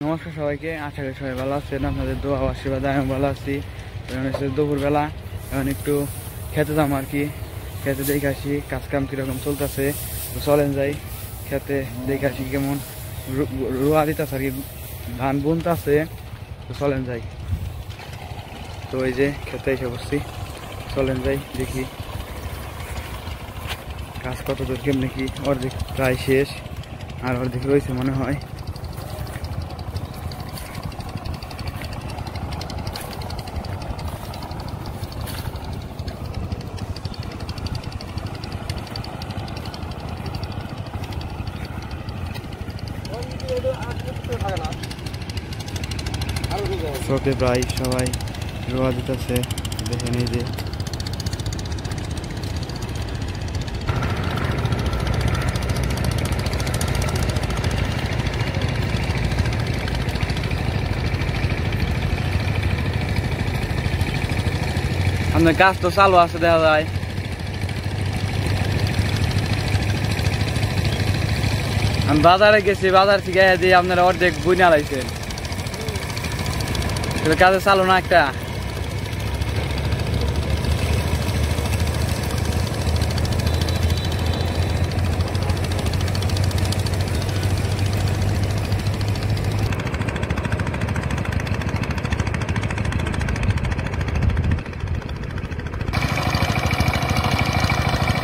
নমস্কার সবাইকে, আশা করি সবাই ভালো আছেন। আপনাদের দোয়া আশীর্বাদ আমি ভালো আছি। এখন হচ্ছে দুপুরবেলা, এখন একটু খেতে যাবো আর কি। খেতে দেখে আসি কাজ কাম কিরকম চলতেছে, চলেন যাই খেতে দেখে আসি কেমন রোয়া দিতেছে আর কি, ধান বুনতেছে, তো চলেন যাই। তো এই যে খেতে এসে বসছি, চলেন যাই দেখি কাজ কত দূর কেমনি কি। অর্ধেক প্রায় শেষ, আর অর্ধেক রয়েছে মনে হয়। চোখে প্রায় সবাই রোয়া দিতেছে, দেখেন এই যে আপনার কাজ তো চালু আছে দেখা যায়। আমি বাজারে গেছি, বাজার থেকে দিয়ে আপনারা অর্ধেক বুঝে লাইছেন, কাজে চালু না একটা।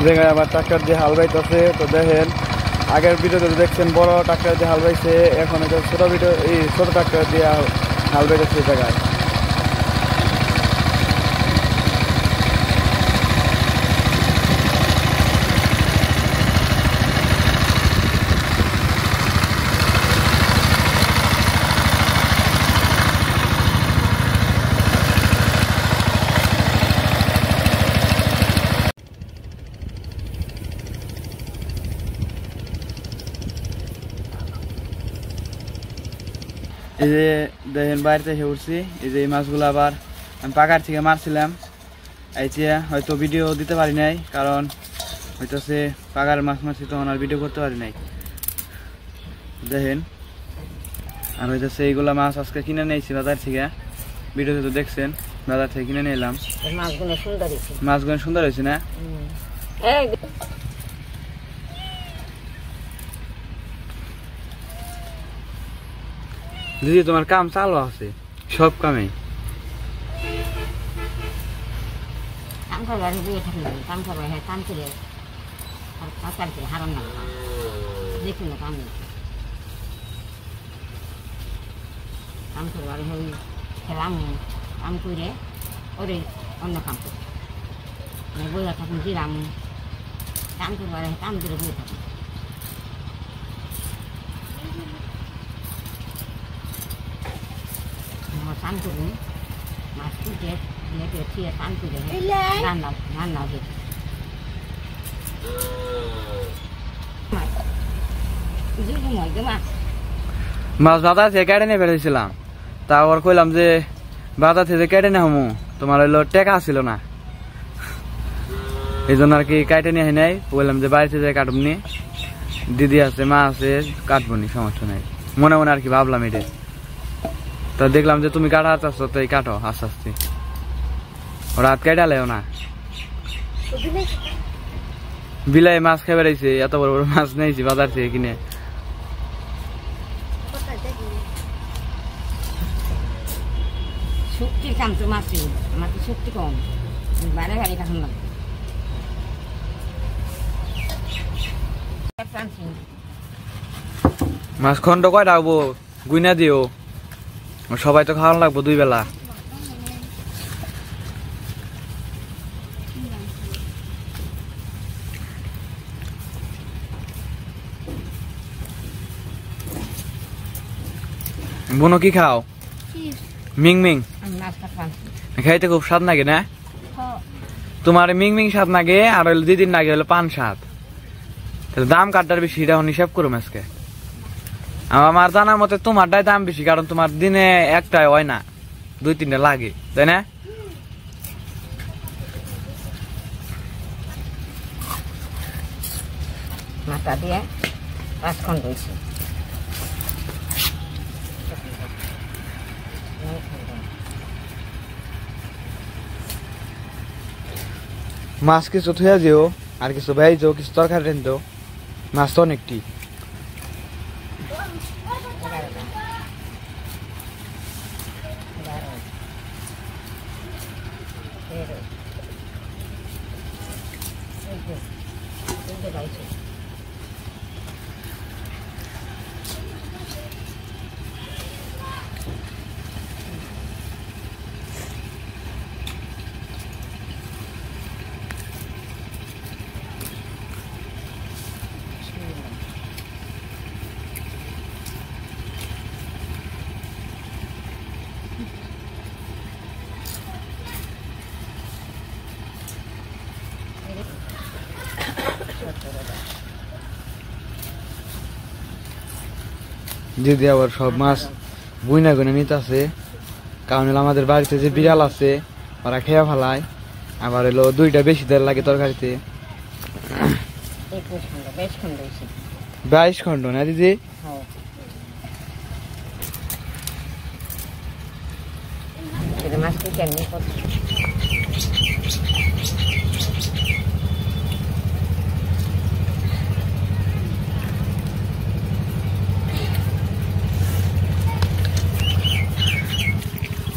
জায়গায় আবার ট্রাক্টর দিয়ে হাল বাইতেছে। তো দেখেন আগের ভিডিওতে দেখছেন বড় ট্রাক্টর দিয়ে হাল বাইছে, এখন এটা ছোট ভিডিও, এই ছোট ট্রাক্টর দিয়ে হাল বাইতেছে জায়গায়। এই যে দেখেন বাড়িতে এসে উঠছি, এই যে এই মাছগুলো আবার আমি পাকার থেকে মারছিলাম। এই যে হয়তো ভিডিও দিতে পারি নাই, কারণ হইতেছে পাকার মাছ মারছি তখন আর ভিডিও করতে পারি নাই। দেখেন আর হইতেছে এইগুলা মাছ আজকে কিনে নিয়েছি বাজার থেকে, ভিডিওতে তো দেখছেন বাজার থেকে কিনে নিলাম। মাছগুলো সুন্দর হয়েছে না? দিদি তোমার কাম চালু আছে সব কামে? কাম করবার বুয়ে থাকি, কাম করবার হয় কাম করে আর কাজ করে হারাম না, দেখুন কাম নেই। কাম করবার হই খেলাম, কাম করে ওরে অন্য কাম করি, বইয়া থাকুন দিলাম। কাম করবার হয় কাম করে বই থাকুন। কাম করুন, মাছ কুটে দিয়ে দিয়ে কাম করে রান্না দিতে। মাছ বাজার থেকে কেটে নিয়ে ফেলেছিলাম, তারপর কইলাম যে বাজার থেকে কেটে নিয়ে হমু, তোমার হইলো টেকা ছিল না, এই জন্য আর কি কেটে নিয়ে নাই। বললাম যে বাড়িতে যাই কাটব নি, দিদি আছে মা আছে কাটবো নি, সমস্যা নাই। মনে মনে আর কি ভাবলাম এটা। তো দেখলাম যে তুমি কাটা চাচ্ছ, তো এই কাটো আস্তে আস্তে, রাত কেটালেও না। বিলাই মাছ খেয়ে বেড়াইছে, এত বড় বড় মাছ নিয়েছি বাজার থেকে কিনে। শক্তির কাম তো মাছ, আমার তো শক্তি কম, বাইরে বাইরে কাটুন লাগবে। মাছ খন্ড কয়টা হবো গুইনা দিও, সবাই তো খাওয়ানো লাগবো 2 বেলা। বোনো কি খাও? মিং মিং খাইতে খুব স্বাদ লাগে না? তোমার মিং মিং স্বাদ লাগে, আর হইলো দিদির লাগে হলো পান স্বাদ। তাহলে দাম কাটটার বেশি, এটা হিসাব করুম আজকে। আমার জানার মতে তোমারটাই দাম বেশি, কারণ তোমার দিনে একটাই হয় না, 2-3টা লাগে, তাই না? মাথা দিয়ে 5 খন্ড হয়েছে। মাছ কিছু থুয়া দিও, আর কিছু ভাইজো, কিছু তরকারি রেন দাও। মাছ তো অনেকটি। দিদি আবার সব মাছ বুইনা গুনে নিতেছে, কারণ হলো আমাদের বাড়িতে যে বিড়াল আছে ওরা খেয়ে ফেলায়, আবার হলো 2টা বেশি দেড় লাগে তরকারিতে। 22 খন্ড না দিদি?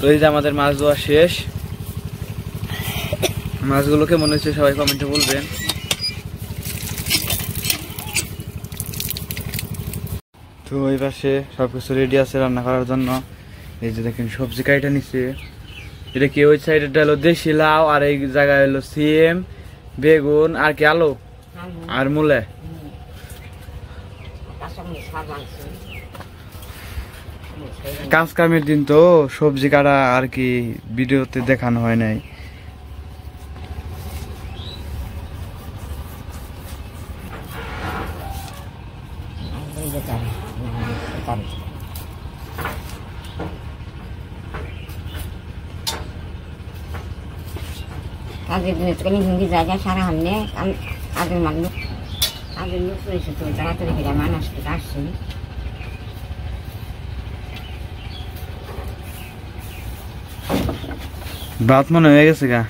তো এই যে আমাদের মাছ ধোয়া শেষ। মাছগুলো কেমন হয়েছে সবাই কমেন্টে বলবেন। তো এই পাশে সবকিছু রেডি আছে রান্না করার জন্য। এই যে দেখেন সবজি কাইটা নিচ্ছে। এটা কি ওই সাইডেরটা হলো দেশি লাউ, আর এই জায়গায় হলো সিম, বেগুন, আর কি আলু আর মূলে। কাজ কামের দিন তো সবজি কাটা আর কি ভিডিওতে দেখানো হয় নাই। কাজের দিনে তো হিন্দি জায়গা সারা হামনে কাজের মানুষ কাজের লোক রয়েছে, তো তাড়াতাড়ি করে মানুষ আসছে। ভাত মনে হয়ে গেছে গা।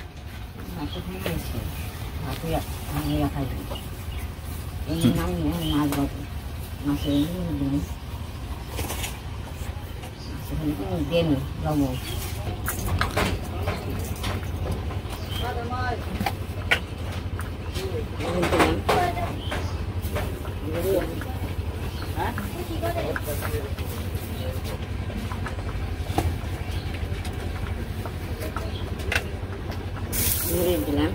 দিলাম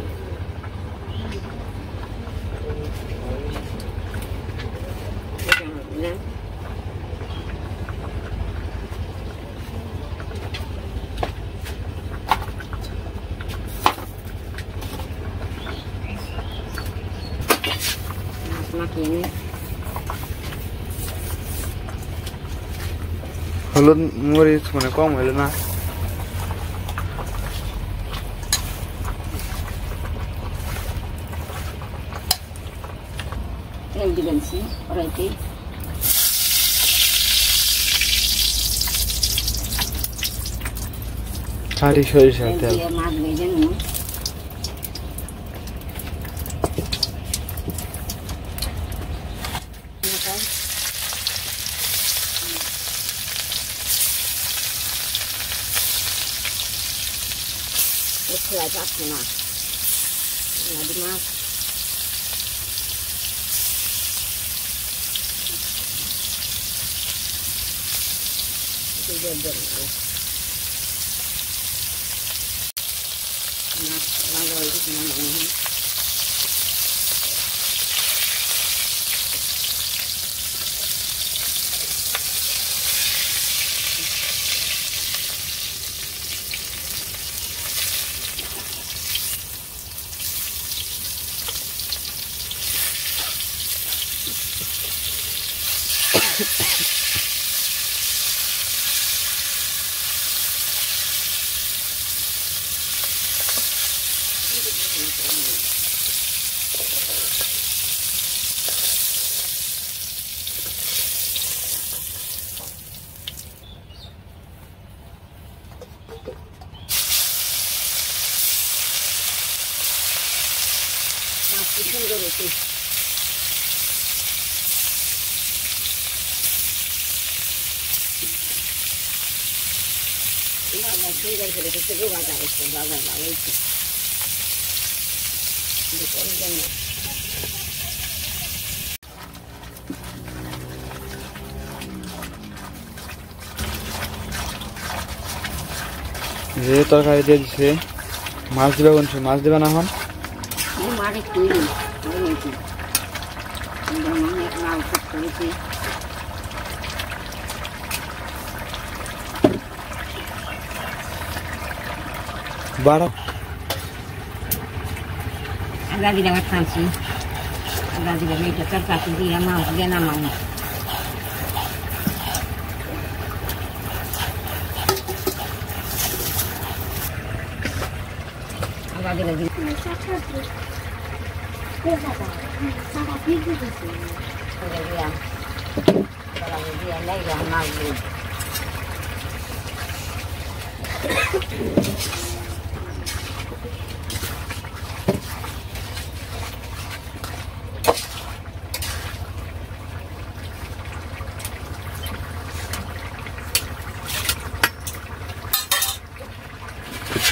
হলুদ মরিচ মানে কম হইলো না। দিলামছি ওরাইতে খাঁটি সরিষার তেল। মাছ ভেজে নিন। খোলা যাচ্ছে না মাছ সুন্দর হয়েছে সুন্দর করে দেখতে বাজার হচ্ছে বাজার ভালো হয়েছে যে তরকারি দিয়ে দিচ্ছে মাছ দিবে কোন মাছ দিবে না এখন মাঠে তৈরি হয়েছে লাল সব করেছি বাড়া আদা দিলে আমার খাচ্ছি আদা দিলে মেয়েটা তরকারি দিয়ে মাছ দিয়ে নামাও আদা দিলে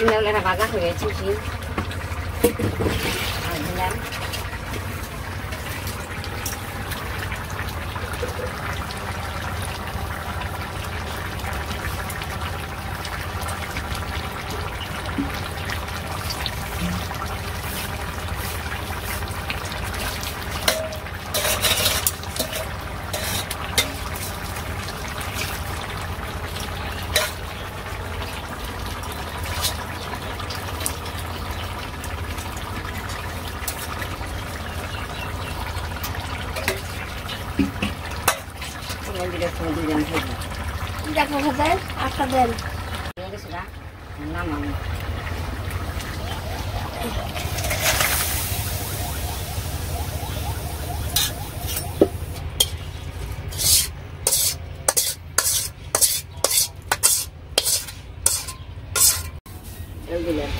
Nela vaga hয়ে গেছে কি দিলাম দেখো ভাই আটটা দেন নামানো দিলেন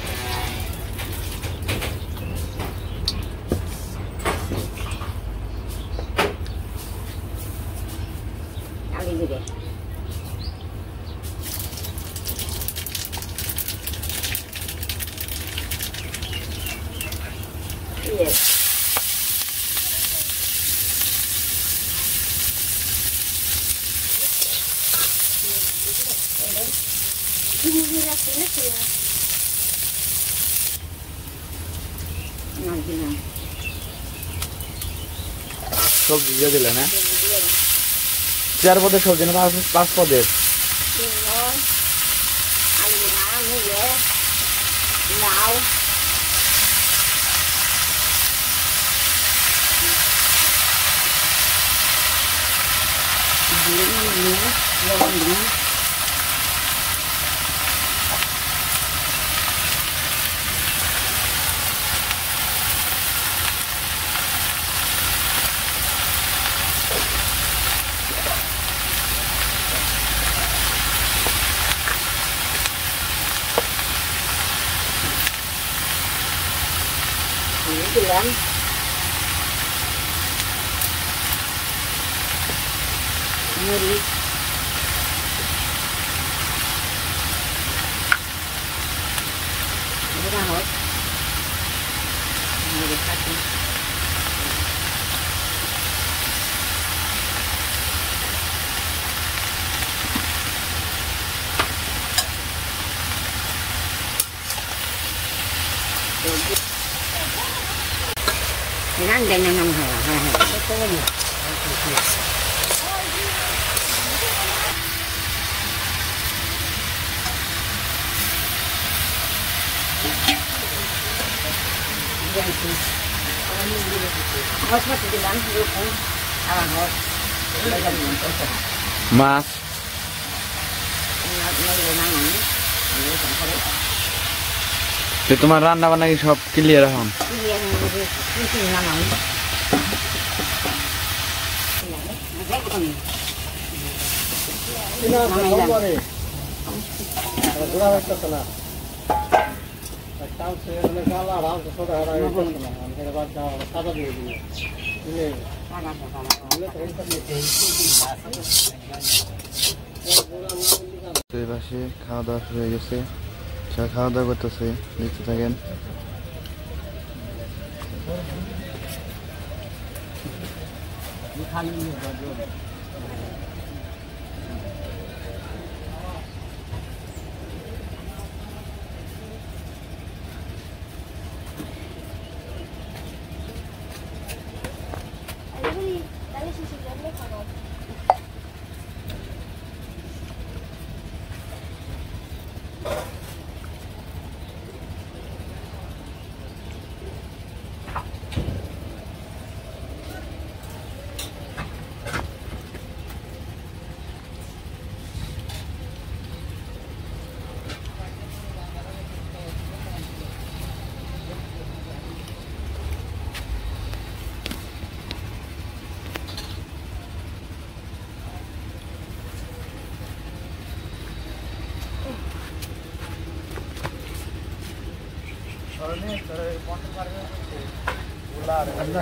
আগে দিবে Yes. সবজি দিয়ে দিলে না 4 পদের সবজি না 5 পদের Dilan Muri Berahot Muri kaki Nang dan nang betul ni. Mas mati dilan dulu. Awak মাছ তোমার রান্না বান্না কি সব ক্লিয়ার এখন তো এই পাশে খাওয়া দাওয়া শুরু হয়ে গেছে, সবাই খাওয়া দাওয়া করতেছে, দেখতে থাকেন।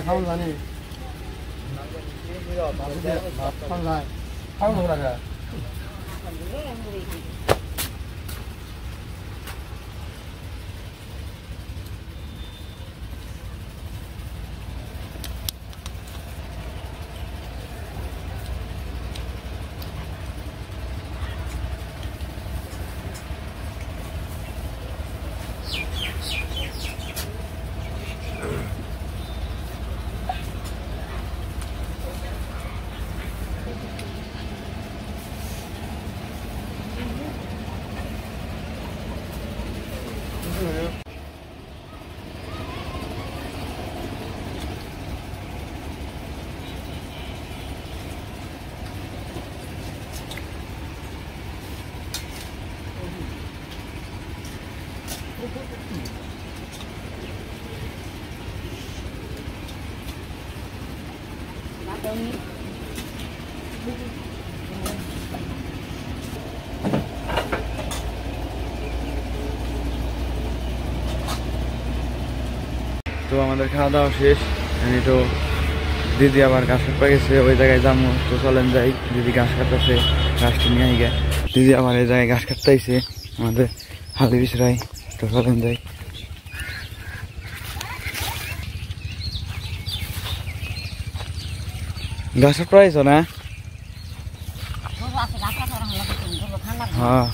খাওয়া জানি খাওয়া তো আমাদের খাওয়া দাওয়া শেষ। আমি তো দিদি আবার ঘাস কাটতে গেছে, ওই জায়গায় যাবো। তো চলেন যাই, দিদি ঘাস কাটতেছে, ঘাসটি নিয়ে আই গে। দিদি আমার এই জায়গায় ঘাস কাটতে আইছে আমাদের হালি বিছরাই। তো চলেন যাই। ঘাস কাটতে আইছো না? হ্যাঁ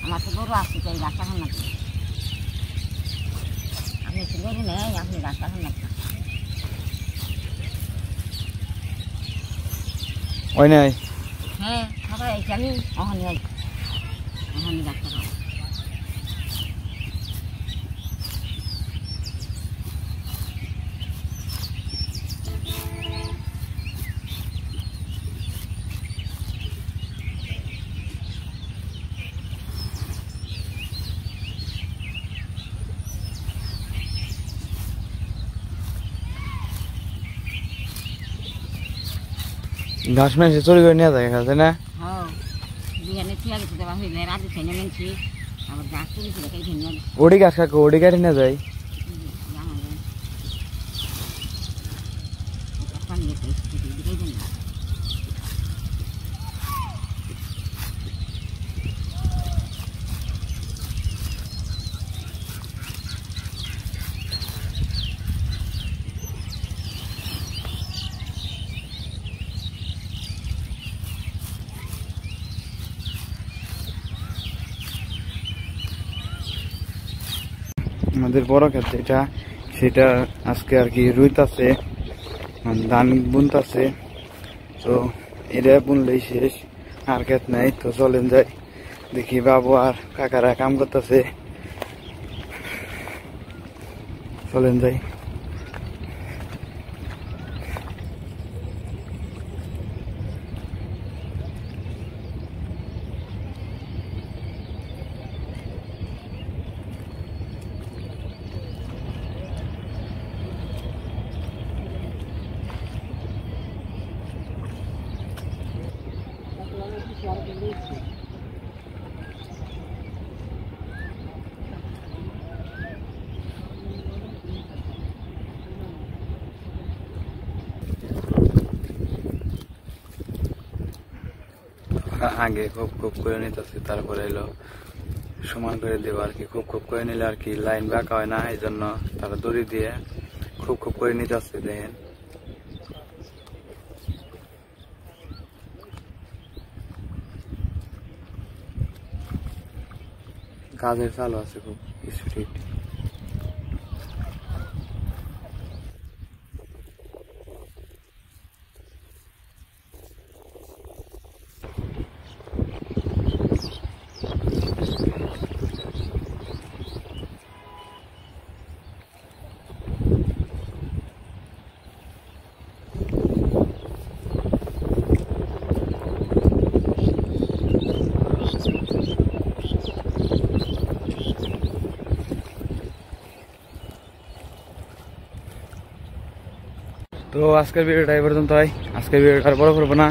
আমার তো গরু আসছে, তাই রাস্তা খান না। আপনি তো গরু নেই, আপনি রাস্তা খান না। ওই নাই। হ্যাঁ সবাই আইছি আমি, অহনি আইছি, অহনি রাস্তা খাবো। ঘাস মেশে চুরি করে নিয়ে যায় খাতে না? হ্যাঁ বিহানে ঠিক আছে, দেওয়া হইলে রাতে খেয়ে নেছি, আবার গাছ চুরি করে খাই খেয়ে নেব। ওডি ঘাস কাকু ওডি কাটি নিয়ে যায়। আমাদের বড় ক্ষেত যেটা, সেটা আজকে আর কি রুইতাছে, ধান বুনতাছে। তো এটা বুনলেই শেষ, আর ক্ষেত নাই। তো চলেন যাই, দেখি বাবু আর কাকারা কাম করতেছে। চলেন যাই। আগে খুব খুব করে নিতেছি, তারপরে এলো সমান করে দেবো আর কি। খুব খুব করে নিলে আর কি লাইন বাঁকা হয় না, এই জন্য তারা দড়ি দিয়ে খুব খুব করে নিতেছে। দেখেন কাজের চালু আছে খুব স্পিড। তো আজকের ভিডিওটা এই পর্যন্ত হয়। আজকের ভিডিওটা আর বড় করবো না।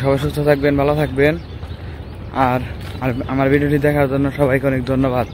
সবাই সুস্থ থাকবেন, ভালো থাকবেন। আর আমার ভিডিওটি দেখার জন্য সবাইকে অনেক ধন্যবাদ।